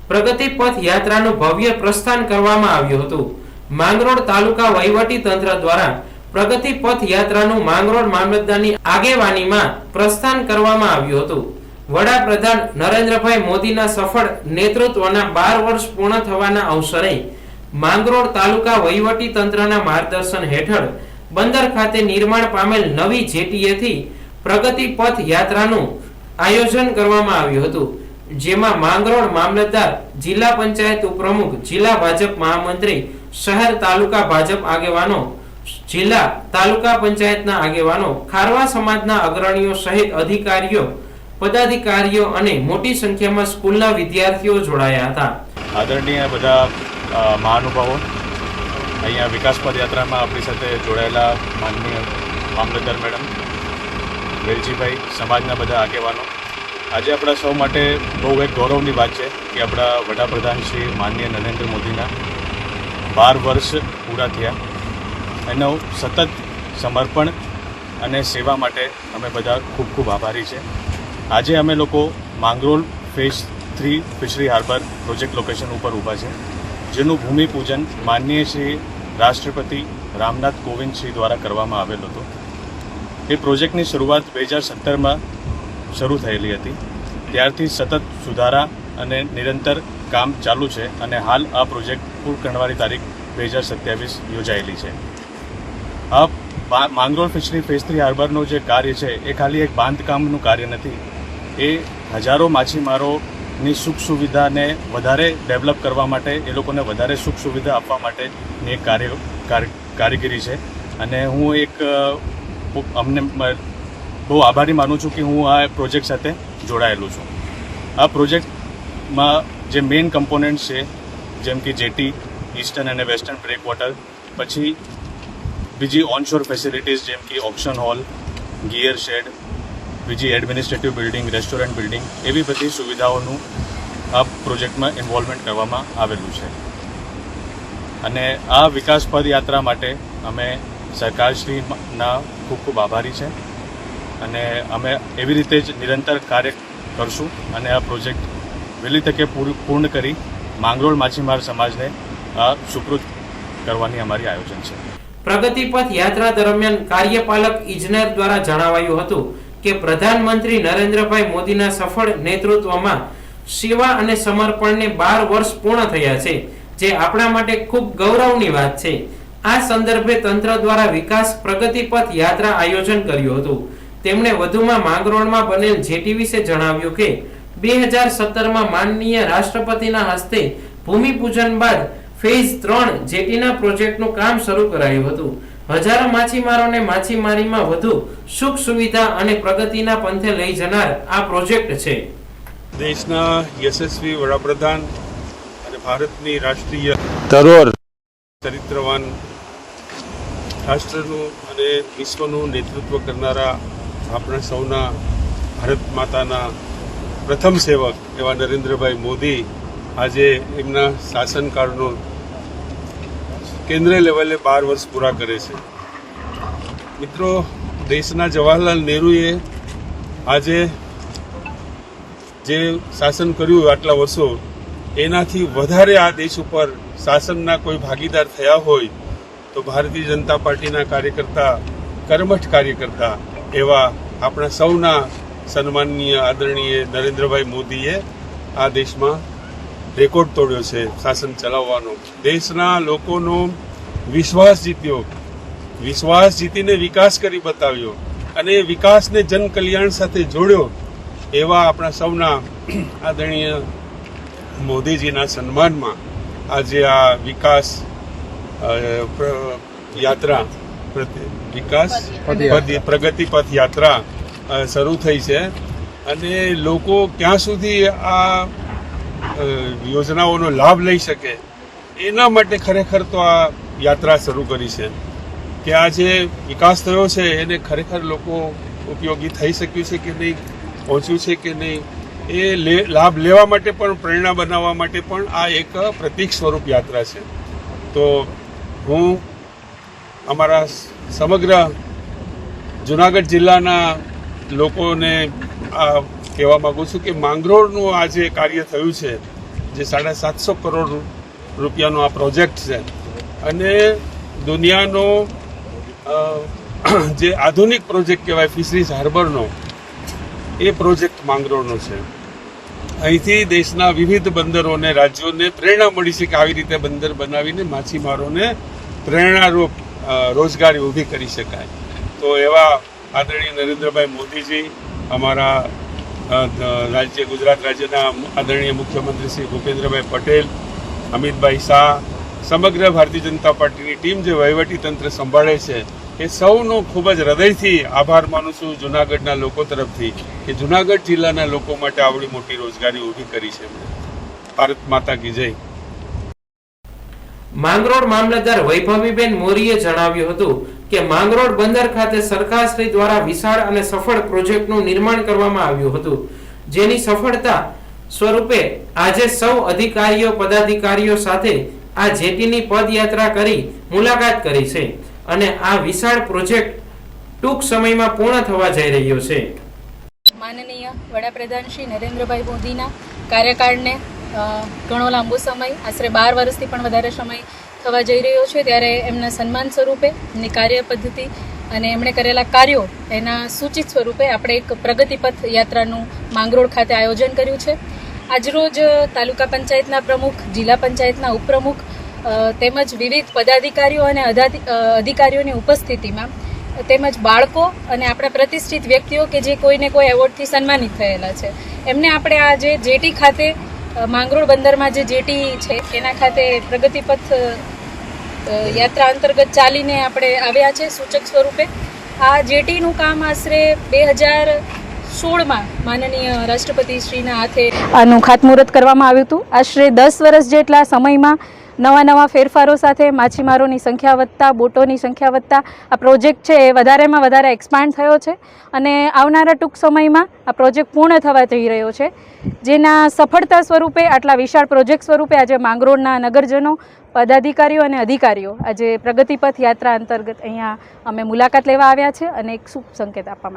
પ્રગતિ પથ યાત્રાનું ભવ્ય પ્રસ્થાન કરવામાં આવ્યું હતું। માંગરોળ તાલુકા વહીવટી તંત્ર દ્વારા પ્રગતિ પથ યાત્રાનું માંગરોળ મામલતદારની આગેવાનીમાં પ્રસ્થાન કરવામાં આવ્યું હતું। વડાપ્રધાન નરેન્દ્રભાઈ મોદીના સફળ નેતૃત્વના 12 વર્ષ પૂર્ણ થવાના અવસરે માંગરોળ તાલુકા વહીવટી તંત્રના માર્ગદર્શન હેઠળ બંદર ખાતે નિર્માણ પામેલ નવી જેટીએથી પ્રગતિ પથ યાત્રાનું આયોજન કરવામાં આવ્યું હતું, જેમાં માંગરોળ મામલતદાર, જિલ્લા પંચાયત ઉપપ્રમુખ, જિલ્લા ભાજપ મહામંત્રી, શહેર તાલુકા ભાજપ આગેવાનો, જિલ્લા તાલુકા પંચાયતના આગેવાનો, ખારવા સમાજના અગ્રણીઓ સહિત અધિકારીઓ, પદાધિકારીઓ અને મોટી સંખ્યામાં સ્કૂલના વિદ્યાર્થીઓ જોડાયા હતા। આદરણીય બધા મહાનુભાવો, અહીંયા વિકાસ પદયાત્રામાં આપણી સાથે જોડાયેલા માનનીય મામલતદાર મેડમ, વેલજીભાઈ, સમાજના બધા આગેવાનો, આજે આપણા સૌ માટે બહુ એક ગૌરવની વાત છે કે આપણા વડાપ્રધાન શ્રી માનનીય નરેન્દ્ર મોદીના 12 વર્ષ પૂરા થયા। એનો સતત સમર્પણ અને સેવા માટે અમે બધા ખૂબ ખૂબ આભારી છે। આજે અમે લોકો Mangrol phase 3 fishery harbour project location ઉપર ઊભા છે, જેનું ભૂમિપૂજન માનનીય શ્રી રાષ્ટ્રપતિ રામનાથ કોવિંદ શ્રી દ્વારા કરવામાં આવેલ હતો। એ પ્રોજેક્ટની શરૂઆત 2017માં શરૂ થયેલી હતી। ત્યારથી સતત સુધારા અને નિરંતર કામ ચાલુ છે અને હાલ આ પ્રોજેક્ટ પૂર્ણ કરવાની તારીખ 2027 યોજાયેલી છે। આ માંગરોળ ફિશરી ફેઝ 3 હાર્બરનું જે કાર્ય છે એ ખાલી એક બાંધકામનું કાર્ય નથી, એ હજારો માછીમારોની સુખ સુવિધાને વધારે ડેવલપ કરવા માટે, એ લોકોને વધારે સુખ સુવિધા આપવા માટેની એક કારીગરી છે। અને હું એક અમને બહુ આભારી માનું છું કે હું આ પ્રોજેક્ટ સાથે જોડાયેલું છું। આ પ્રોજેક્ટમાં જે મેઇન કમ્પોનન્ટ છે, જેમ કે જેટી, ઈસ્ટર્ન અને વેસ્ટર્ન બ્રેકવોટર, પછી બીજી ઓનશોર ફેસિલિટીઝ જેમ કે ઓક્શન હોલ, ગિયર શેડ, બીજી એડમિનિસ્ટ્રેટિવ બિલ્ડિંગ, રેસ્ટોરન્ટ બિલ્ડિંગ, એવી બધી સુવિધાઓનું આ પ્રોજેક્ટમાં ઇન્વોલ્વમેન્ટ કરવામાં આવેલું છે। અને આ વિકાસ પદયાત્રા માટે અમે સરકારશ્રીના ખૂબ ખૂબ આભારી છે અને અમે એવી રીતે જ નિરંતર કાર્ય કરશું અને આ પ્રોજેક્ટ વહેલી તકે પૂર્ણ કરી માંગરોળ માછીમાર સમાજને આ સુપૃત કરવાની અમારી આયોજન છે। પ્રગતિ પથ યાત્રા દરમિયાન કાર્યપાલક ઇજનેર દ્વારા જણાવાયું હતું કે પ્રધાનમંત્રી નરેન્દ્રભાઈ મોદીના સફળ નેતૃત્વમાં સેવા અને સમર્પણને 12 વર્ષ પૂર્ણ થયા છે, જે આપણા માટે ખૂબ ગૌરવની વાત છે। આ સંદર્ભે તંત્ર દ્વારા વિકાસ પ્રગતિ પથ યાત્રા આયોજન કર્યું હતું। તેમણે વધુમાં માંગરોળમાં બનેલ જેટી વિશે જણાવ્યું કે 2017માં માનનીય રાષ્ટ્રપતિના હસ્તે ભૂમિપૂજન બાદ ફેઝ 3 જેટીના પ્રોજેક્ટનું કામ શરૂ કરાયું હતું। હજારો માછીમારોને માછીમારીમાં વધુ સુખ સુવિધા અને પ્રગતિના પંથે લઈ જનાર આ પ્રોજેક્ટ છે। દેશના યશસ્વી વડાપ્રધાન અને ભારતની રાષ્ટ્રીય ધરોહર, ચરિત્રવાન રાષ્ટ્રનું અને વિશ્વનું નેતૃત્વ કરનારા આપણા સૌના ભારત માતાના પ્રથમ સેવક એવા નરેન્દ્રભાઈ મોદી આજે એમના શાસનકાળનો કેન્દ્રીય લેવલે 12 વર્ષ પૂરા કરે છે। મિત્રો, દેશના જવાહરલાલ નહેરુએ આજે જે શાસન કર્યું આટલા વર્ષો, એનાથી વધારે આ દેશ ઉપર શાસનના કોઈ ભાગીદાર થયા હોય તો ભારતીય જનતા પાર્ટીના કાર્યકર્તા, કર્મઠ કાર્યકર્તા એવા આપણા સૌના સન્માનનીય આદરણીય નરેન્દ્રભાઈ મોદીએ આ દેશમાં રેકોર્ડ તોડ્યો છે શાસન ચલાવવાનો। દેશના લોકોનો વિશ્વાસ જીત્યો, વિશ્વાસ જીતીને વિકાસ કરી બતાવ્યો અને વિકાસને જન કલ્યાણ સાથે જોડ્યો એવા આપણા સૌના આદરણીય મોદીજીના સન્માનમાં આજે આ વિકાસ યાત્રા, પ્રગતિ પથ યાત્રા શરૂ થઈ છે। અને લોકો ક્યાં સુધી આ યોજનાઓનો લાભ લઈ શકે એના માટે ખરેખર તો આ યાત્રા શરૂ કરી છે કે આ જે વિકાસ થયો છે એને ખરેખર લોકો ઉપયોગી થઈ શક્યું છે કે નહીં, પહોંચ્યું છે કે નહીં, એ લાભ લેવા માટે પણ, પ્રેરણા બનાવવા માટે પણ આ એક પ્રતીક સ્વરૂપ યાત્રા છે। તો હું અમારા સમગ્ર જુનાગઢ જિલ્લાના લોકોને આ કહેવા માગું છું કે માંગરોળનું આ જે કાર્ય થયું છે, જે 750 કરોડ રૂપિયાનો આ પ્રોજેક્ટ છે અને દુનિયાનો જે આધુનિક પ્રોજેક્ટ કહેવાય ફિશરીઝ હાર્બરનો એ પ્રોજેક્ટ માંગરોળનો છે. અહીંથી દેશના વિવિધ બંદરોને રાજ્યોને પ્રેરણા મળી છે કે આવી રીતે બંદર બનાવીને માછીમારોને પ્રેરણારૂપ રોજગારી ઊભી કરી શકાય. તો એવા આદરણીય નરેન્દ્રભાઈ મોદીજી, અમારા ગુજરાત રાજ્યના આદરણીય મુખ્યમંત્રી શ્રી ભૂપેન્દ્રભાઈ પટેલ, અમિતભાઈ શાહ, સમગ્ર ભારતીય જનતા પાર્ટીની ટીમ જે વહીવટી તંત્ર સંભાળે છે એ સૌનો ખૂબ જ હૃદયથી આભાર માનું છું જૂનાગઢના લોકો તરફથી કે જૂનાગઢ જિલ્લાના લોકો માટે આવડી મોટી રોજગારી ઊભી કરી છે. ભારત માતા કી જય. માંગરોળ મામલતદાર વૈભવીબેન મોરીએ જણાવ્યું હતું કે માંગરોળ બંદર ખાતે સરકારશ્રી દ્વારા વિશાળ અને સફળ પ્રોજેક્ટનું નિર્માણ કરવામાં આવ્યું હતું, જેની સફળતા સ્વરૂપે આજે સૌ અધિકારીઓ પદાધિકારીઓ સાથે આ જેટીની પદયાત્રા કરી મુલાકાત કરી છે અને આ વિશાળ પ્રોજેક્ટ ટૂંક સમયમાં પૂર્ણ થવા જઈ રહ્યો છે. માનનીય વડાપ્રધાન શ્રી નરેન્દ્રભાઈ મોદીના કાર્યકાળને ઘણો લાંબો સમય, આશરે 12 વર્ષથી પણ વધારે સમય થવા જઈ રહ્યો છે, ત્યારે એમના સન્માન સ્વરૂપે એમની કાર્ય પદ્ધતિ અને એમણે કરેલા કાર્યો એના સૂચિત સ્વરૂપે આપણે એક પ્રગતિપથ યાત્રાનું માંગરોળ ખાતે આયોજન કર્યું છે. આજરોજ તાલુકા પંચાયતના પ્રમુખ, જિલ્લા પંચાયતના ઉપપ્રમુખ તેમજ વિવિધ પદાધિકારીઓ અને અધિકારીઓની ઉપસ્થિતિમાં તેમજ બાળકો અને આપણા પ્રતિષ્ઠિત વ્યક્તિઓ કે જે કોઈને કોઈ એવોર્ડથી સન્માનિત થયેલા છે એમને આપણે આ જે જેટી ખાતે માંગરોળ બંદરમાં જે જેટી છે એના ખાતે પ્રગતિપથ યાત્રા અંતર્ગત ચાલીને આપણે આવ્યા છે સૂચક સ્વરૂપે. આ જેટીનું કામ આશરે 2016માં માનનીય રાષ્ટ્રપતિશ્રીના હાથે આનું ખાતમુહૂર્ત કરવામાં આવ્યું હતું. આશરે 10 વર્ષ જેટલા સમયમાં નવા ફેરફારો સાથે માછીમારોની સંખ્યા વધતા, બોટોની સંખ્યા વધતા આ પ્રોજેક્ટ છે એ વધારેમાં વધારે એક્સપાન્ડ થયો છે અને આવનારા ટૂંક સમયમાં આ પ્રોજેક્ટ પૂર્ણ થવા જઈ રહ્યો છે, જેના સફળતા સ્વરૂપે આટલા વિશાળ પ્રોજેક્ટ સ્વરૂપે આજે માંગરોળના નગરજનો, પદાધિકારીઓ અને અધિકારીઓ આજે પ્રગતિપથ યાત્રા અંતર્ગત અહીંયા અમે મુલાકાત લેવા આવ્યા છે અને એક શુભ સંકેત આપવા માટે